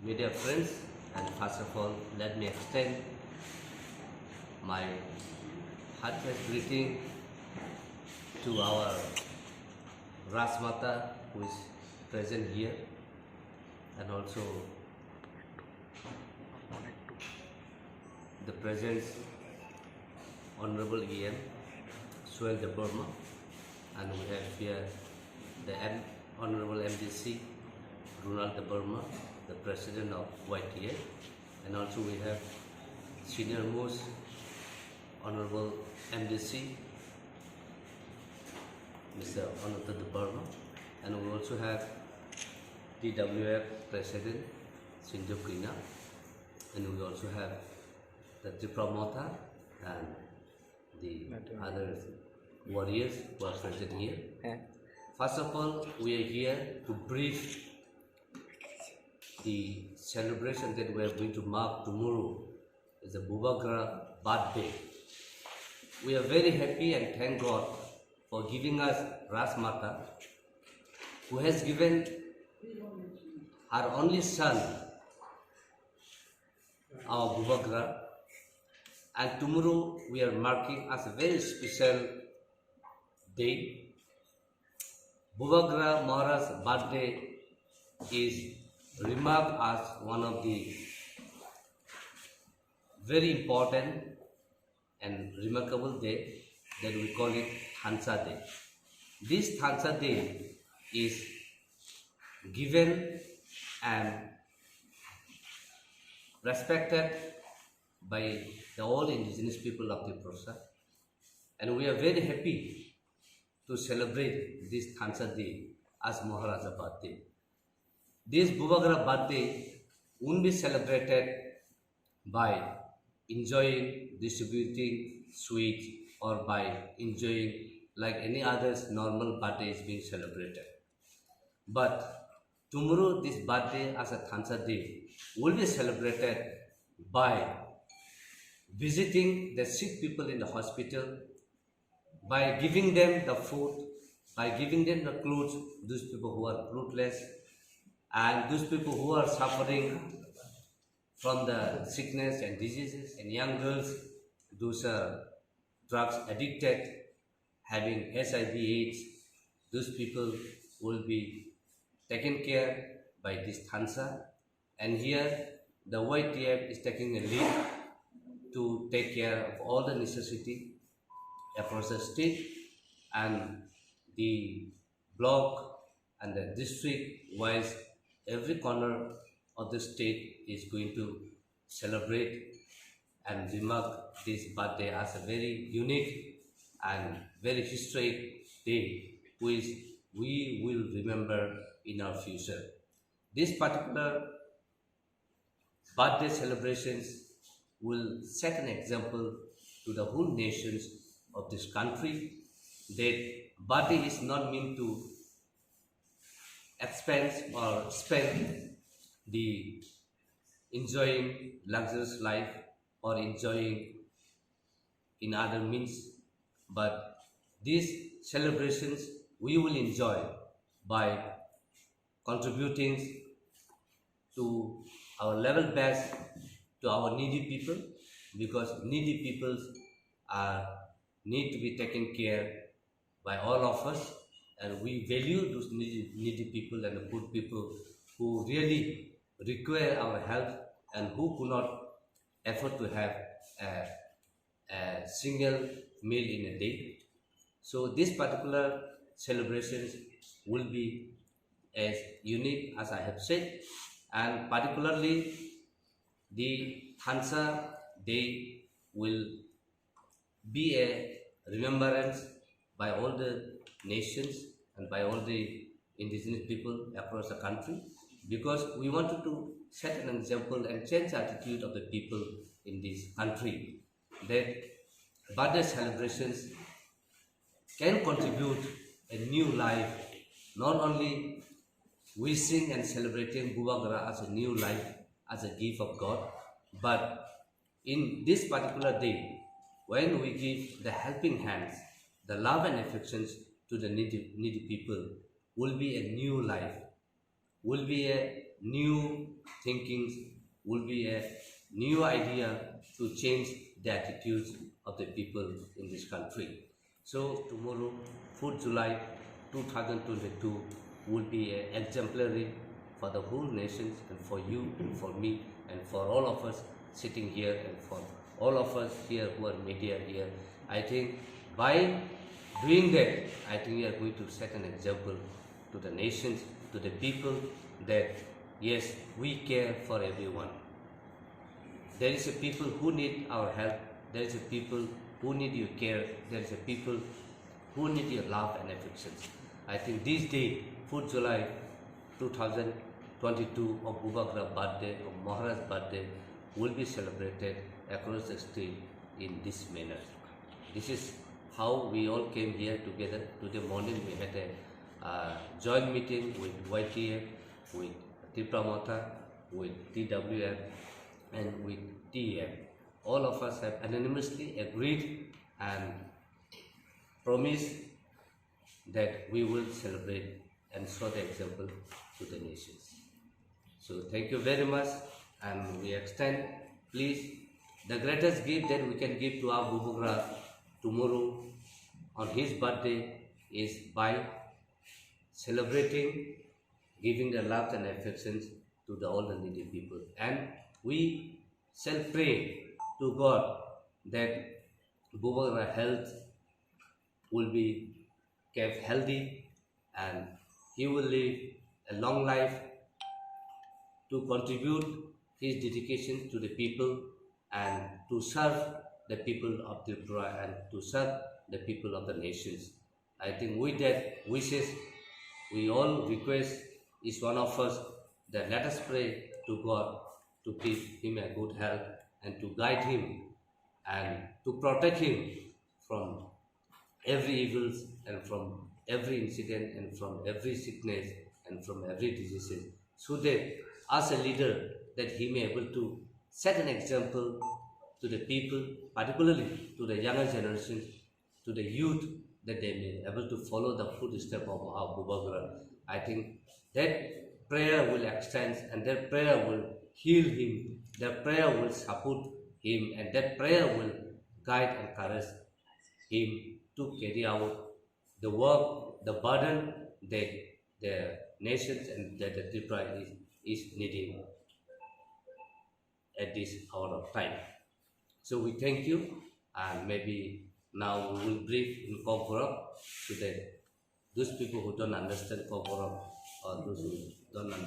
media friends, and first of all, let me extend my heartiest greeting to our Rasmata who is present here, and also the presence Honorable EM Swell Debbarma, and we have here the Honorable MDC Ronald Debbarma, the President of YTA, and also we have Senior Most Honorable MDC Mr. Ananta Debbarma, and we also have TWF President Sinjo Kina, and we also have the TRIPURA and the other warriors who are present here. First of all, we are here to brief the celebration that we are going to mark tomorrow is the Bwkhaktui birthday. We are very happy and thank God for giving us Rasmata, who has given her only son, our Bwkhaktui, and tomorrow we are marking as a very special day. Bwkhaktui Maharaja's birthday is remarked as one of the very important and remarkable day that we call it Thansa Day. This Thansa Day is given and respected by the all indigenous people of Tripura, and we are very happy to celebrate this Thansa Day as Maharaja birthday. This Bwkhaktui birthday won't be celebrated by enjoying, distributing sweets, or by enjoying like any other normal birthday is being celebrated. But tomorrow this birthday as a Thansa Day will be celebrated by visiting the sick people in the hospital, by giving them the food, by giving them the clothes, those people who are clothless, and those people who are suffering from the sickness and diseases, and young girls, those are drugs addicted, having HIV/AIDS, those people will be taken care by this Thansa. And here the YTF is taking a lead to take care of all the necessity across the state, and the block and the district wise, every corner of the state is going to celebrate and remark this birthday as a very unique and very historic day, which we will remember in our future. This particular birthday celebrations will set an example to the whole nations of this country that birthday is not meant to expense or spend the enjoying luxurious life or enjoying in other means, but these celebrations we will enjoy by contributing to our level best to our needy people, because needy people need to be taken care by all of us, and we value those needy people and the poor people who really require our help and who could not afford to have a single meal in a day. So this particular celebrations will be as unique as I have said, and particularly the Thansa Day will be a remembrance by all the nations and by all the indigenous people across the country, because we wanted to set an example and change the attitude of the people in this country that birthday celebrations can contribute a new life, not only wishing and celebrating Bwkhaktui as a new life, as a gift of God, but in this particular day, when we give the helping hands, the love and affections to the needy people, will be a new life, will be a new thinkings, will be a new idea to change the attitudes of the people in this country. So tomorrow, 4th July 2022 will be exemplary for the whole nations and for you and for me and for all of us sitting here and for all of us here who are media here. I think by doing that, I think we are going to set an example to the nations, to the people, that yes, we care for everyone. There is a people who need our help. There is a people who need your care. There is a people who need your love and affections. I think this day, 4th July 2022 of Bwkhaktui birthday, of Maharaja's birthday, will be celebrated across the state in this manner. This is how we all came here together. Today morning we had a joint meeting with YTF, with TRIPURA, with TWF and with TEF. All of us have unanimously agreed and promised that we will celebrate and show the example to the nations. So thank you very much, and we extend, please, the greatest gift that we can give to our Bwkhaktui tomorrow on his birthday is by celebrating, giving the love and affections to the all the needy people. And we shall pray to God that Bwkhaktui health will be kept healthy and he will live a long life to contribute his dedication to the people and to serve the people of Tripura and to serve the people of the nations. I think with that wishes, we all request each one of us that let us pray to God to give him a good health and to guide him and to protect him from every evils and from every incident and from every sickness and from every diseases, so that as a leader that he may able to set an example to the people, particularly to the younger generation, to the youth, that they may be able to follow the footsteps of our Bwkhaktui. I think that prayer will extend and that prayer will heal him, that prayer will support him, and that prayer will guide and encourage him to carry out the work, the burden that the nations and that the Tripura is needing at this hour of time. So we thank you, and maybe now we will brief in KOKBOROK so that those people who don't understand KOKBOROK or those who don't understand